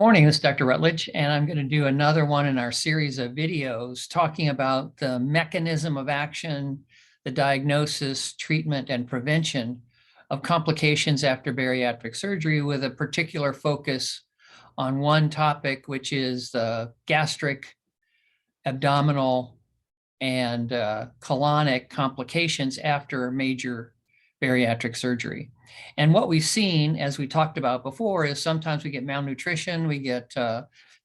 Morning, this is Dr. Rutledge, and I'm going to do another one in our series of videos talking about the mechanism of action, the diagnosis, treatment, and prevention of complications after bariatric surgery, with a particular focus on one topic, which is the gastric, abdominal, and colonic complications after major bariatric surgery. And what we've seen, as we talked about before, is sometimes we get malnutrition, we get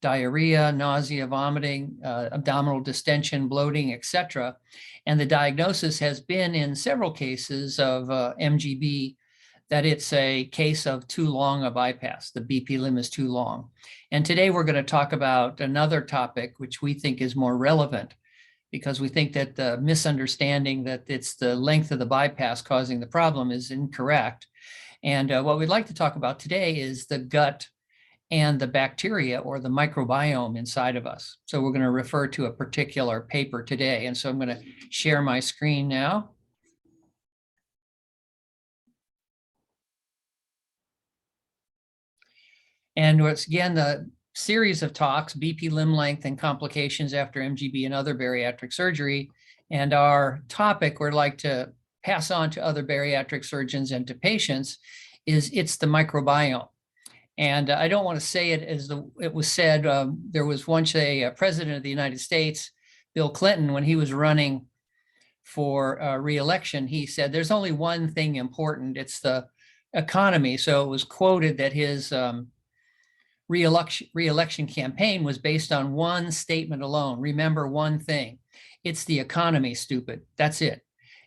diarrhea, nausea, vomiting, abdominal distension, bloating, etc. And the diagnosis has been in several cases of MGB that it's a case of too long a bypass. The BP limb is too long. And today we're going to talk about another topic which we think is more relevant, because we think that the misunderstanding that it's the length of the bypass causing the problem is incorrect. And what we'd like to talk about today is the gut and the bacteria, or the microbiome inside of us. So we're going to refer to a particular paper today. And so I'm going to share my screen now. And it's, again, the series of talks, BP limb length and complications after MGB and other bariatric surgery. And our topic we'd like to pass on to other bariatric surgeons and to patients is it's the microbiome. And I don't want to say it as it was said. There was once a president of the United States, Bill Clinton, when he was running for re-election, he said, there's only one thing important, it's the economy. So it was quoted that his re-election campaign was based on one statement alone. Remember one thing, it's the economy, stupid. That's it.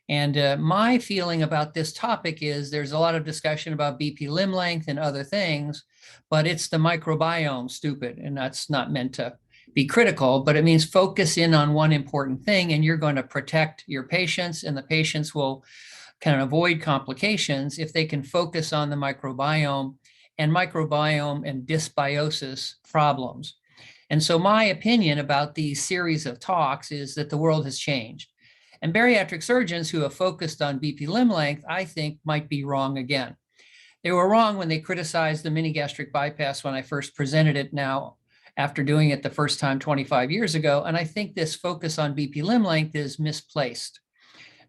And my feeling about this topic is there's a lot of discussion about BP limb length and other things, but it's the microbiome, stupid. And that's not meant to be critical, but it means focus in on one important thing, and you're going to protect your patients, and the patients will kind of avoid complications if they can focus on the microbiome and dysbiosis problems. And so my opinion about these series of talks is that the world has changed. And bariatric surgeons who have focused on BP limb length, I think, might be wrong again. They were wrong when they criticized the mini gastric bypass when I first presented it, now after doing it the first time 25 years ago. And I think this focus on BP limb length is misplaced.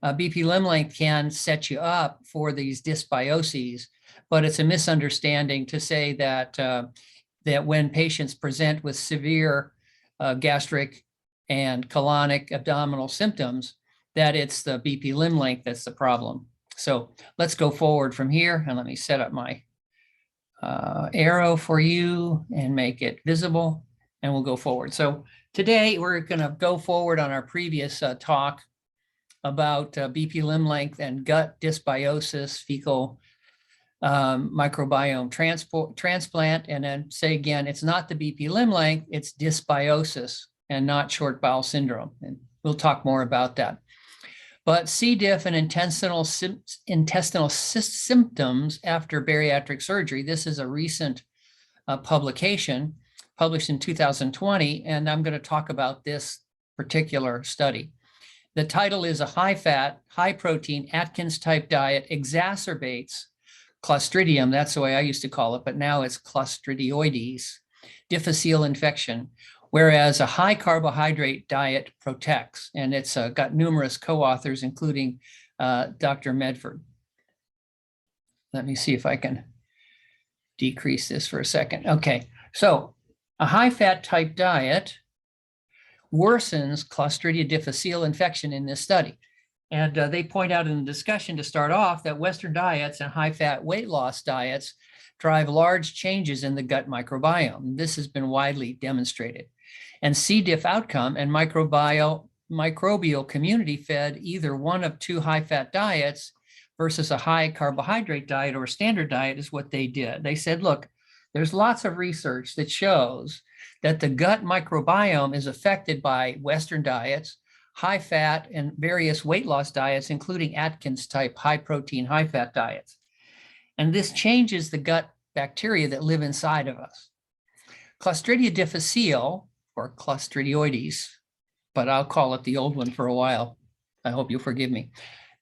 BP limb length can set you up for these dysbioses, but it's a misunderstanding to say that, that when patients present with severe gastric and colonic abdominal symptoms, that it's the BP limb length that's the problem. So let's go forward from here, and let me set up my arrow for you and make it visible, and we'll go forward. So today we're going to go forward on our previous talk about BP limb length and gut dysbiosis, fecal microbiome transplant, and then say again, it's not the BP limb length, it's dysbiosis and not short bowel syndrome. And we'll talk more about that. But C. diff and intestinal symptoms after bariatric surgery. This is a recent publication published in 2020, and I'm going to talk about this particular study. The title is a high-fat, high-protein Atkins-type diet exacerbates Clostridium, that's the way I used to call it, but now it's Clostridioides difficile infection, whereas a high-carbohydrate diet protects. And it's got numerous co-authors, including Dr. Medford. Let me see if I can decrease this for a second. Okay, so a high-fat type diet worsens Clostridium difficile infection in this study. And they point out in the discussion to start off that Western diets and high-fat weight loss diets drive large changes in the gut microbiome. This has been widely demonstrated. And C. diff outcome and microbial community fed either one of two high-fat diets versus a high-carbohydrate diet or a standard diet is what they did. They said, look, there's lots of research that shows that the gut microbiome is affected by Western diets, high-fat, and various weight loss diets, including Atkins-type high-protein, high-fat diets. And this changes the gut bacteria that live inside of us. Clostridium difficile, or Clostridioides, but I'll call it the old one for a while. I hope you'll forgive me.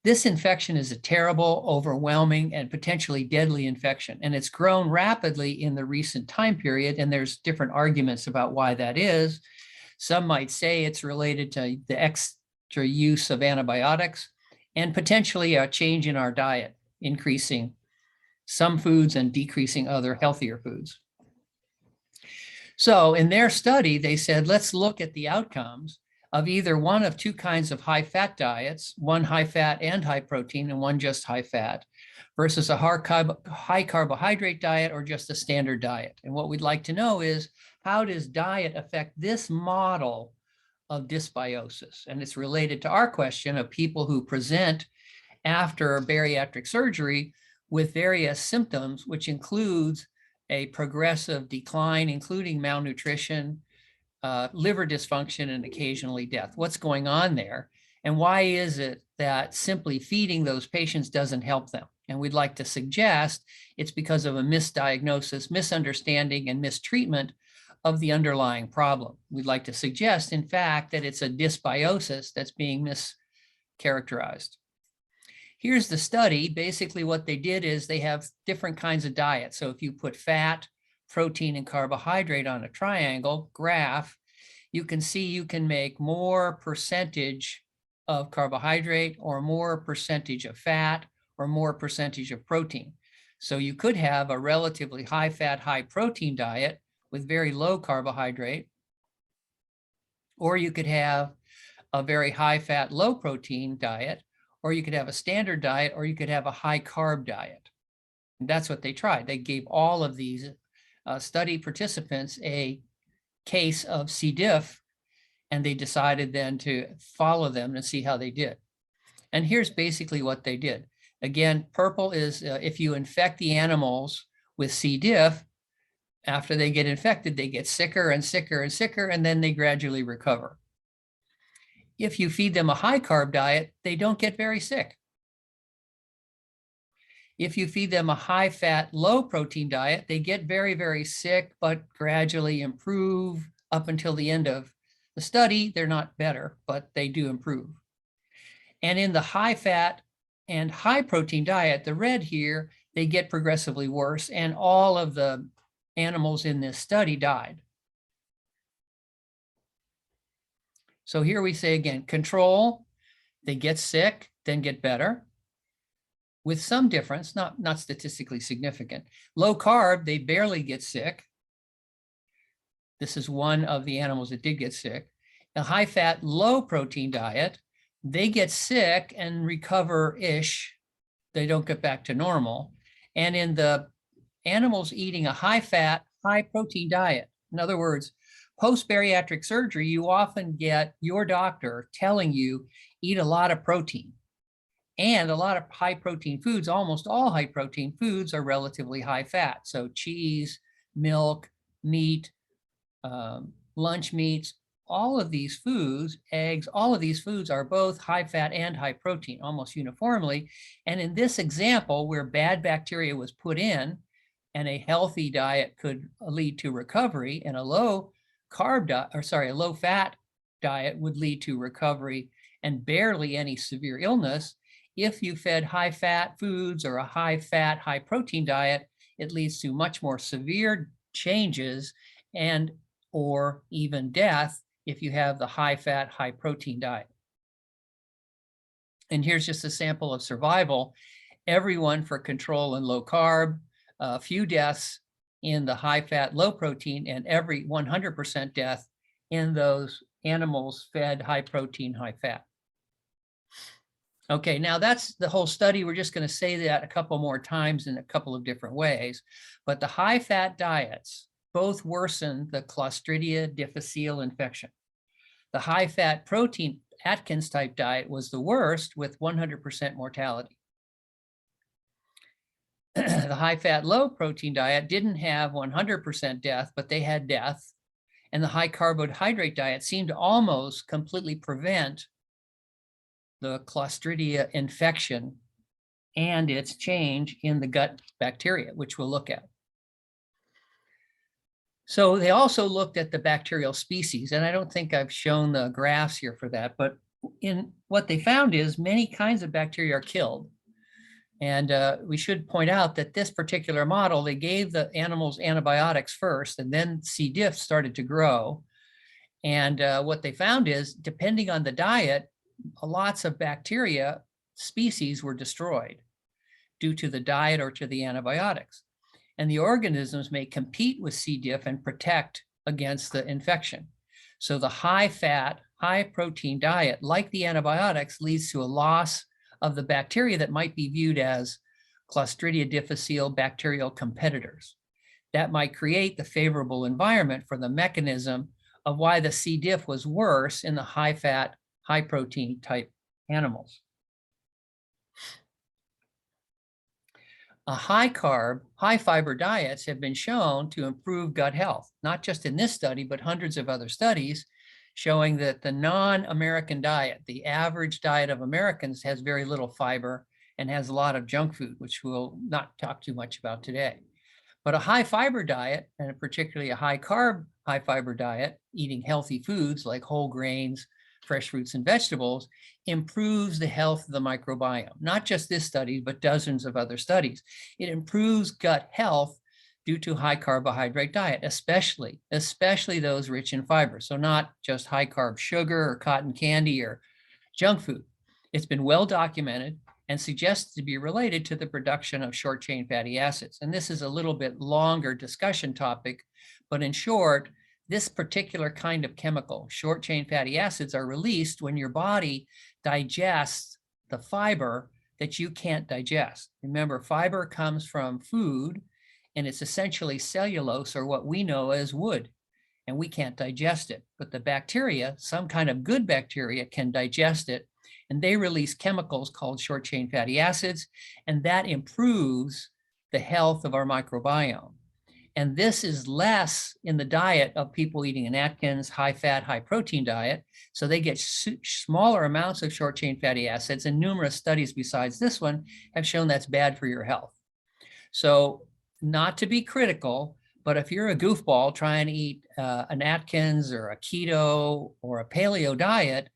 This infection is a terrible, overwhelming, and potentially deadly infection, and it's grown rapidly in the recent time period, and there's different arguments about why that is. Some might say it's related to the extra use of antibiotics and potentially a change in our diet, increasing some foods and decreasing other healthier foods. So in their study, they said, let's look at the outcomes of either one of two kinds of high-fat diets, one high-fat and high-protein, and one just high-fat, versus a high-carbohydrate diet or just a standard diet. And what we'd like to know is, how does diet affect this model of dysbiosis? And it's related to our question of people who present after bariatric surgery with various symptoms, which includes a progressive decline, including malnutrition, liver dysfunction, and occasionally death. What's going on there? And why is it that simply feeding those patients doesn't help them? And we'd like to suggest it's because of a misdiagnosis, misunderstanding, and mistreatment of the underlying problem. We'd like to suggest, in fact, that it's a dysbiosis that's being mischaracterized. Here's the study. Basically, what they did is they have different kinds of diets. So if you put fat, protein, and carbohydrate on a triangle graph, you can see you can make more percentage of carbohydrate or more percentage of fat or more percentage of protein. So you could have a relatively high fat, high protein diet with very low carbohydrate, or you could have a very high fat, low protein diet, or you could have a standard diet, or you could have a high carb diet. And that's what they tried. They gave all of these study participants a case of C. diff, and they decided then to follow them and see how they did. And here's basically what they did. Again, purple is if you infect the animals with C. diff, after they get infected, they get sicker and sicker and sicker, and then they gradually recover. If you feed them a high carb diet, they don't get very sick. If you feed them a high fat, low protein diet, they get very, very sick, but gradually improve up until the end of the study. They're not better, but they do improve. And in the high fat and high protein diet, the red here, they get progressively worse, and all of the animals in this study died. So here we say again, control, they get sick, then get better, with some difference, not statistically significant. Low carb, they barely get sick. This is one of the animals that did get sick. A high fat, low protein diet, they get sick and recover-ish. They don't get back to normal. And in the animals eating a high fat, high protein diet, in other words, post-bariatric surgery, you often get your doctor telling you, eat a lot of protein. And a lot of high protein foods, almost all high protein foods are relatively high fat. So cheese, milk, meat, lunch meats, all of these foods, eggs, all of these foods are both high fat and high protein almost uniformly. And in this example, where bad bacteria was put in and a healthy diet could lead to recovery, and a low carb diet, or sorry, a low fat diet would lead to recovery and barely any severe illness. If you fed high fat foods or a high fat, high protein diet, it leads to much more severe changes and or even death if you have the high fat, high protein diet. And here's just a sample of survival. Everyone for control and low carb, a few deaths in the high fat, low protein, and every 100% death in those animals fed high protein, high fat. Okay, now that's the whole study. We're just going to say that a couple more times in a couple of different ways. But the high fat diets both worsen the Clostridia difficile infection. The high fat protein Atkins-type diet was the worst with 100% mortality. The high fat, low protein diet didn't have 100% death, but they had death. And the high carbohydrate diet seemed to almost completely prevent the Clostridia infection and its change in the gut bacteria, which we'll look at. So they also looked at the bacterial species, and I don't think I've shown the graphs here for that, but in what they found is many kinds of bacteria are killed. And we should point out that this particular model, they gave the animals antibiotics first, and then C. diff started to grow. And what they found is, depending on the diet, lots of bacteria species were destroyed due to the diet or to the antibiotics. And the organisms may compete with C. diff and protect against the infection. So the high fat, high protein diet, like the antibiotics, leads to a loss of the bacteria that might be viewed as Clostridium difficile bacterial competitors. That might create the favorable environment for the mechanism of why the C. diff was worse in the high fat, high protein type animals. High carb, high fiber diets have been shown to improve gut health, not just in this study, but hundreds of other studies showing that the non-American diet, the average diet of Americans, has very little fiber and has a lot of junk food, which we'll not talk too much about today. But a high fiber diet, and particularly a high carb, high fiber diet, eating healthy foods like whole grains, fresh fruits and vegetables, improves the health of the microbiome. Not just this study, but dozens of other studies. It improves gut health due to high carbohydrate diet, especially those rich in fiber. So not just high carb sugar or cotton candy or junk food. It's been well documented and suggested to be related to the production of short chain fatty acids. And this is a little bit longer discussion topic, but in short, this particular kind of chemical, short chain fatty acids, are released when your body digests the fiber that you can't digest. Remember, fiber comes from food, and it's essentially cellulose, or what we know as wood, and we can't digest it. But the bacteria, some kind of good bacteria, can digest it, and they release chemicals called short chain fatty acids, and that improves the health of our microbiome. And this is less in the diet of people eating an Atkins high fat, high protein diet. So they get smaller amounts of short chain fatty acids, and numerous studies besides this one have shown that's bad for your health. So not to be critical, but if you're a goofball trying to eat an Atkins or a keto or a paleo diet,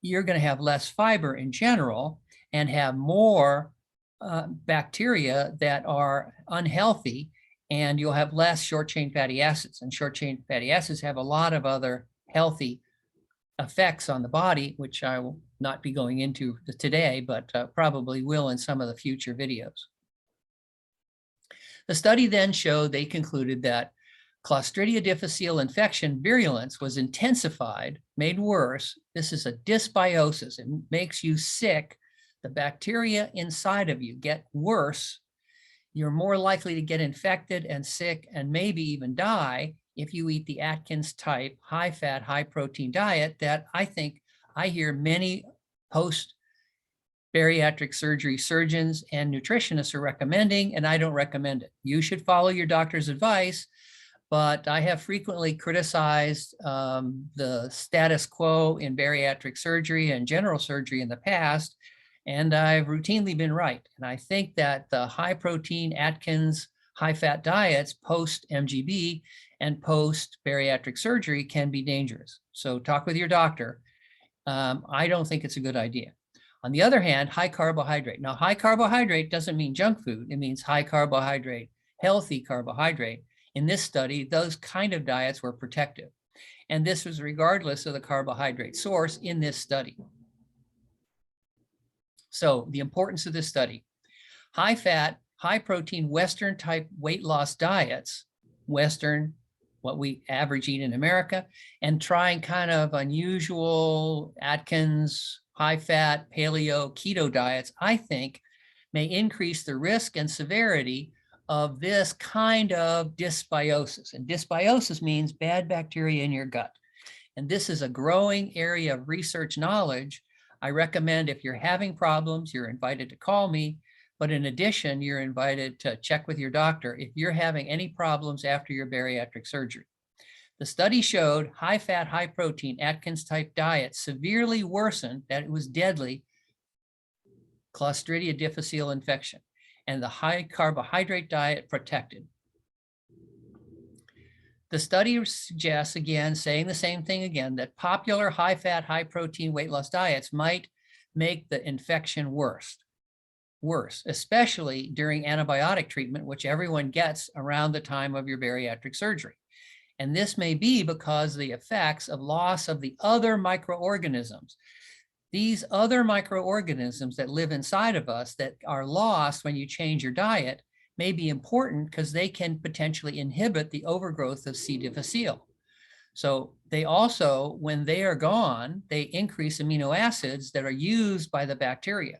you're going to have less fiber in general and have more bacteria that are unhealthy, and you'll have less short chain fatty acids. And short chain fatty acids have a lot of other healthy effects on the body, which I will not be going into today, but probably will in some of the future videos. The study then showed, they concluded that Clostridium difficile infection virulence was intensified, made worse. This is a dysbiosis. It makes you sick. The bacteria inside of you get worse. You're more likely to get infected and sick and maybe even die if you eat the Atkins-type high-fat, high-protein diet that I think I hear many post-bariatric surgery surgeons and nutritionists are recommending, and I don't recommend it. You should follow your doctor's advice, but I have frequently criticized the status quo in bariatric surgery and general surgery in the past, and I've routinely been right. And I think that the high protein Atkins high fat diets post MGB and post bariatric surgery can be dangerous. So talk with your doctor. I don't think it's a good idea. On the other hand, high carbohydrate. Now, high carbohydrate doesn't mean junk food. It means high carbohydrate, healthy carbohydrate. In this study, those kind of diets were protective. And this was regardless of the carbohydrate source in this study. So the importance of this study: high fat, high protein, Western type weight loss diets, Western, what we average eat in America, and trying kind of unusual Atkins, high fat, paleo, keto diets, I think may increase the risk and severity of this kind of dysbiosis. And dysbiosis means bad bacteria in your gut. And this is a growing area of research knowledge. I recommend, if you're having problems, you're invited to call me. But in addition, you're invited to check with your doctor if you're having any problems after your bariatric surgery. The study showed high fat, high protein Atkins-type diet severely worsened, that it was deadly, Clostridium difficile infection, and the high carbohydrate diet protected. The study suggests, again, saying the same thing again, that popular high-fat, high-protein weight loss diets might make the infection worse, especially during antibiotic treatment, which everyone gets around the time of your bariatric surgery. And this may be because the effects of loss of the other microorganisms. These other microorganisms that live inside of us that are lost when you change your diet may be important because they can potentially inhibit the overgrowth of C. difficile. So they also, when they are gone, they increase amino acids that are used by the bacteria.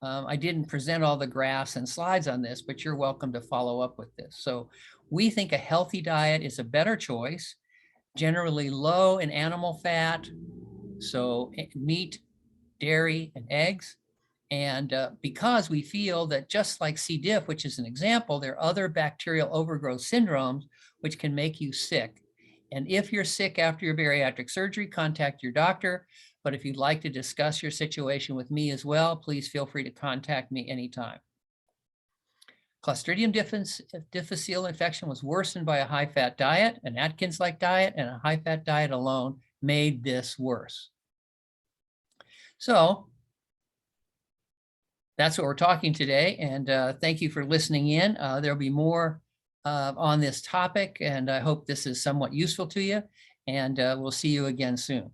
I didn't present all the graphs and slides on this, but you're welcome to follow up with this. So we think a healthy diet is a better choice, generally low in animal fat, so meat, dairy, and eggs. And because we feel that just like C. diff, which is an example, there are other bacterial overgrowth syndromes which can make you sick. And if you're sick after your bariatric surgery, contact your doctor. But if you'd like to discuss your situation with me as well, please feel free to contact me anytime. Clostridium difficile infection was worsened by a high-fat diet, an Atkins-like diet, and a high-fat diet alone made this worse. So that's what we're talking today, and thank you for listening in. There'll be more on this topic, and I hope this is somewhat useful to you, and we'll see you again soon.